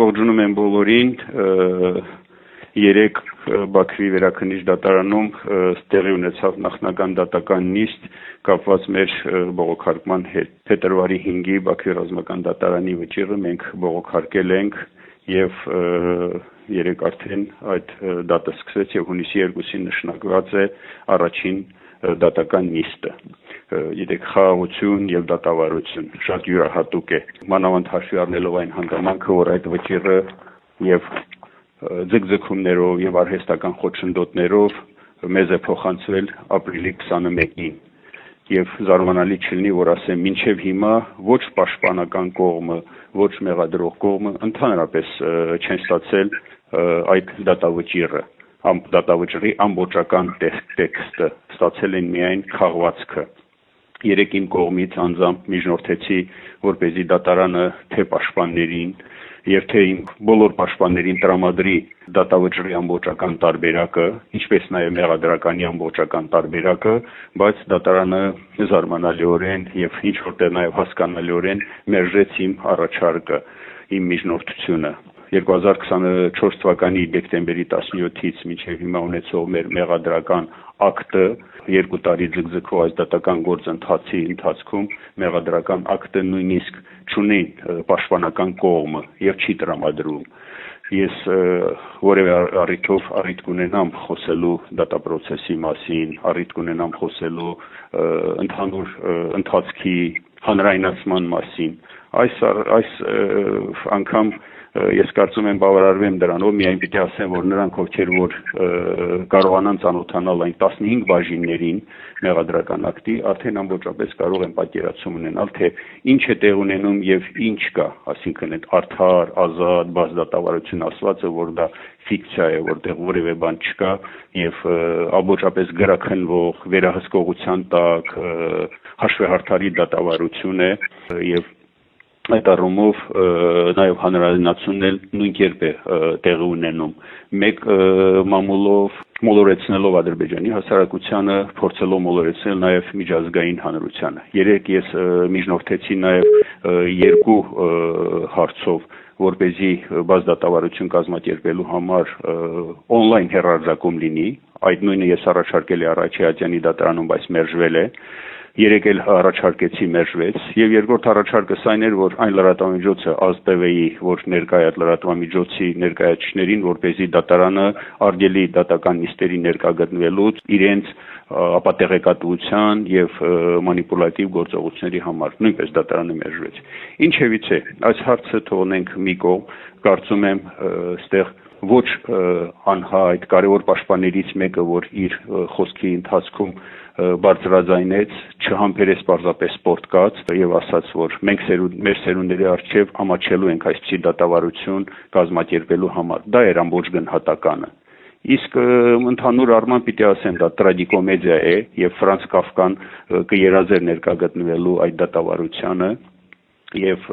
Ողջունում եմ բոլորին, երեկ Բաքվի վերաքննիչ դատարանում տեղի ունեցավ նախնական դատական նիստ կապված մեր բողոքարկման հետ։ Փետրվարի 5-ի Բաքվի ռազմական դատարանի վճիռը մենք բողոքարկել ենք եւ երեկ արդեն այդ դատը սկսեց եւ հունիսի 2-ին նշանակված է առաջին դատական նիստը։ Երեք խաղաղություն եւ դատավարություն շատ յուրահատուկ է, մանավանդ հաշվի առնելով այն հանգամանքը, որ այդ վճիռը եւ ձգձգումներով եւ արհեստական խոչընդոտներով մեզ է փոխանցվել ապրիլի 21-ին եւ զարմանալի չլինի, որ ասեմ, մինչեւ հիմա ոչ պաշտպանական կողմը, ոչ մեղադրող կողմը ընդհանրապես չեն ստացել այդ դատավճիռը, դատավճռի ամբողջական տեքստը, ստացել են միայն քաղվածքը։ Երեկ իմ կողմից անձամբ միջնորդեցի, որպեսզի դատարանը թե պաշտպաններին եւ թե բոլոր պաշտպաններին տրամադրի դատավճռի ամբողջական տարբերակը, ինչպես նաեւ մեղադրականի ամբողջական տարբերակը, բայց դատարանը զարմանալիորեն եւ ինչ որտեղ նաեւ հասկանալիորեն մերժեց իմ առաջարկը, իմ միջնորդությունը։ 2024 թվականի դեկտեմբերի 17-ից մինչև հիմա ունեցող մեր մեղադրական ակտը 2 տարի ձգձգող այս դատական գործընթացի ընթացքում մեղադրական ակտը նույնիսկ չունի պաշտպանական կողմը եւ չի տրամադրում։ Ես որևէ առիթ կունենամ խոսելու դատապրոցեսի մասին, առիթ կունենամ խոսելու ընդհանուր ընթացքի հանրայնացման մասին։ Այս անգամ ես կարծում եմ բավարարվեմ դրանով, միայն պիտի ասեմ, որ նրանք ովքեր որ կարողանան ծանոթանալ այն 15 բաժիններին մեղադրական ակտի, արդեն ամբողջապես կարող են պատկերացում ունենալ, թե ինչ է տեղ ունենում եւ ինչ կա, այսինքն այդ արդար, ազատ, բաց դատավարություն ասվածը, որ դա ֆիկցիա է, որտեղ որևէ բան չկա եւ ամբողջապես գրաքննվող, վերահսկողության տակ հաշվեհարթարի դատավարություն է եւ այդ առումով նաև հանրայնացումն էլ նույն կերպ է տեղի ունենում։ Մեկ մամուլով մոլորեցնելով Ադրբեջանի հասարակությանը, փորձելով մոլորեցնել նաև միջազգային հանրությանը։ Երեկ ես միջնորդեցի նաև երկու հարցով, որպեսզի բաց դատավարություն կազմակերպելու համար on-line հեռարձակում լինի։ Այդ նույնը ես առաջարկել եմ Արարատյանի դատարանում, բայց մերժվել է։ Երեկ էլ առաջարկեցի մերժվեց եւ երկրորդ առաջարկս այն էր, որ այն լրատվամիջոցը ԱԶՏՎ-ի, որ ներկայ է լրատվամիջոցի ներկայացուցիչներին, որպեսզի դատարանը արգելի դատական նիստերի ներկա գտնվելուց իրենց ապատեղեկատվության եւ մանիպուլատիվ գործողությունների համար նույնպես դատարանը մերժվեց։ Ինչևիցե, այս հարցը թողնենք մի կողմ, կարծում եմ, այստեղ ոչ անհայտ կարևոր պաշտպաններից մեկը, որ իր խոսքի ընթացքում բարձրաձայնեց, չհամբերեց պարզապես սպորտկաց եւ ասաց, որ մենք մեր սերունդների առջեւ ամաչելու ենք այսպիսի դատավարություն կազմակերպելու համար։ Դա էր ամբողջ գնահատականը։ Իսկ ընդհանուր առմամբ պիտի ասեմ, դա տրագիկոմեդիա է եւ Ֆրանց Կաֆկան կերազեր ներկա գտնվելու այդ դատավարությանը եւ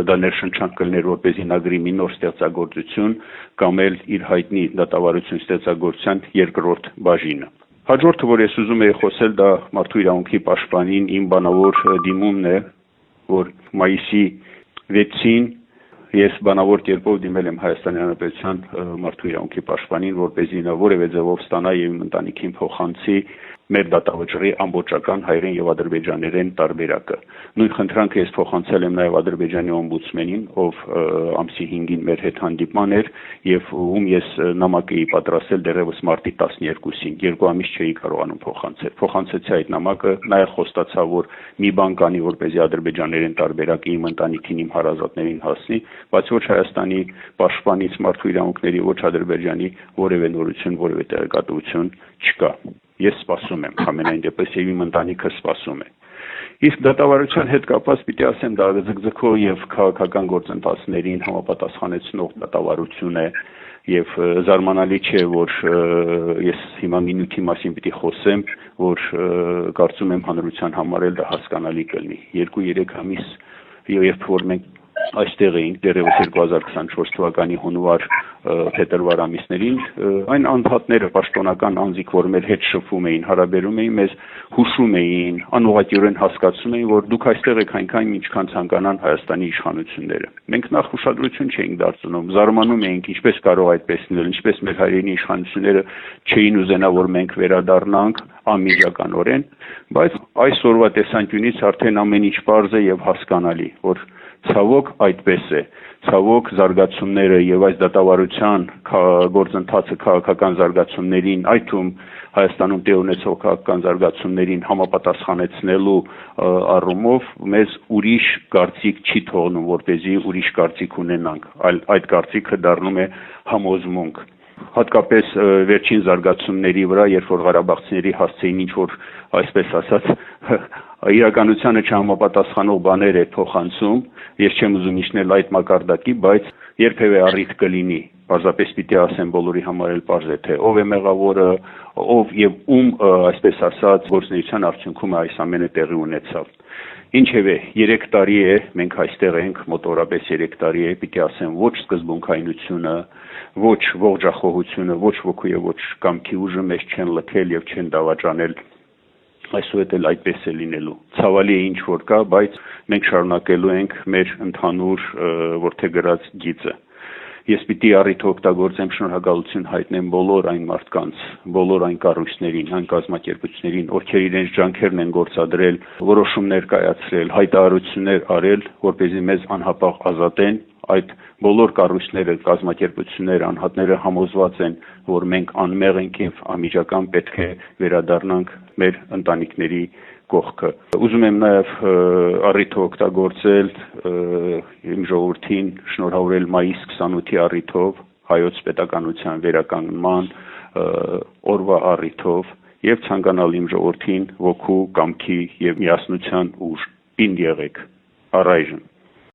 դա ներշնչանք կլներ, որպեսզի նա գրի մի նոր ստեղծագործություն կամ էլ իր հայտնի դատավարություն ստեղծագործության երկրորդ բաժինը։ Հաջորդը, որ ես ուզում եի խոսել, դա մարդու իրավունքի պաշտպանին իմ բանավոր դիմումն է, որ մայիսի 6-ին ես բանավոր կերպով դիմել եմ Հայաստանի Հանրապետության մարդու իրավունքի պաշտպանին, որպեսզի նա որևէ ձևով ստանա եւ իմ ընտանիքին փոխանցի մեր դատավճռի ամբողջական հայերեն եւ ադրբեջաներեն տարբերակը։ Նույն խնդրանքը ես փոխանցել եմ նաեւ Ադրբեջանի օմբուդսմենին, ով ամսի 5-ին մեր հետ հանդիպման էր եւ ում ես նամակ էի պատրաստել դեռևս մարտի 12-ին, 2 ամիս չէի կարողանում փոխանցել։ Փոխանցեցի այդ նամակը, նաեւ խոստացա, որ մի բան կանի, որպեսզի ադրբեջաներեն տարբերակը իմ ընտանիքին, իմ հարազատներին հասնի, բայց ոչ Հայաստանի պաշտպանից մարդու իրավունքների, ոչ Ադրբեջանի որևէ նորություն, որևէ տեղեկատվություն չկա։ Ես սպասում եմ, ամենայն դեպս եւ իմ ընտանիքը սպասում է։ Իսկ դատավարության հետ կապված պիտի ասեմ, դա ձգձգող եւ քաղաքական գործընթացներին համապատասխանեցնող դատավարություն է եւ զարմանալի չէ, որ ես հիմա մինուտի մասին պիտի խոսեմ, որ կարծում եմ հանրության համար էլ դա հասկանալի կլինի։ 2-3 ամիս երբ որ մենք այստեղ էինք դեռևս 2024 թվականի հունվար փետրվար ամիսներին այն անդհատները պաշտոնական անձիկ, որ մեր հետ շփվում էին, հարաբերում էին, մեզ հուշում էին, անուղղակիորեն հասկացում էին, որ դուք այստեղ եք այնքան, ինչքան ցանկանան Հայաստանի իշխանությունները։ Մենք նախ ուշադրություն չէինք դարձնում, զարմանում էինք, ինչպես կարող այդպես լինել, ինչպես մեր հայրենի իշխանությունները չէին ուզենա, որ մենք վերադառնանք անմիջականորեն, բայց այսօրվա տեսանկյունից արդեն ամեն ինչ պարզ է եւ հասկանալի, որ ցավոք այդպես է, ցավոք զարգացումները եւ այս դատավարության գործընթացը քաղաքական զարգացումներին, այդ թվում Հայաստանում տեղ ունեցող քաղաքական զարգացումներին համապատասխանեցնելու առումով մեզ ուրիշ կարծիք չի թողնում, որպեսզի ուրիշ կարծիք ունենանք, այլ այդ կարծիքը դառնում է համոզմունք։ Հատկապես վերջին զարգացումների վրա, երբ որ ղարաբաղցիների հասցեին ինչ-որ, այսպես ասած, իրականությանը չհամապատասխանող բաներ է փոխանցում, ես չեմ ուզում իջնել այդ մակարդակի, բայց երբևէ առիթ կլինի, պարզապես պիտի ասեմ բոլորի համար էլ պարզ է, թե ով է մեղավորը, ով եւ ում, այսպես ասած, գործունեության արդյունքում այս ամենը տեղի ունեցավ։ Ինչևէ, 3 տարի է, մենք այստեղ ենք, մոտորապես 3 տարի է, պիտի ասեմ, ոչ սկզբունքայնությունը, ոչ ողջախոհությունը, ոչ ոգու եւ ոչ կամքի ուժը մեզ չեն լքել եւ չեն դավաճանել այսուհետ էլ այդպես է լինելու։ Ցավալի է ինչ որ կա, բայց մենք շարունակելու ենք մեր ընդհանուր որդեգրած գիծը։ Ես պիտի առիթը օգտագործեմ շնորհակալություն հայտնեմ բոլոր այն մարդկանց, բոլոր այն կառույցներին, այն կազմակերպություններին, ովքեր իրենց ջանքերն են գործադրել, որոշումներ կայացրել, հայտարարություններ արել, որպեսզի մեզ անհապաղ ազատեն, այդ բոլոր կառույցները, կազմակերպությունները, անհատները համոզված են, որ մենք անմեղ ենք եւ անմիջական պետք է վերադառնանք մեր ընտանիքների կողքը։ Ուզում եմ նաև առիթը օգտագործել իմ ժողովրդին շնորհավորել մայիս 28-ի առիթով հայոց պետականության վերականգնման օրվա առիթով եւ ցանկանալ իմ ժողովրդին ոգու, կամքի եւ միասնության ուժ։ Պինդ եղեք առայժմ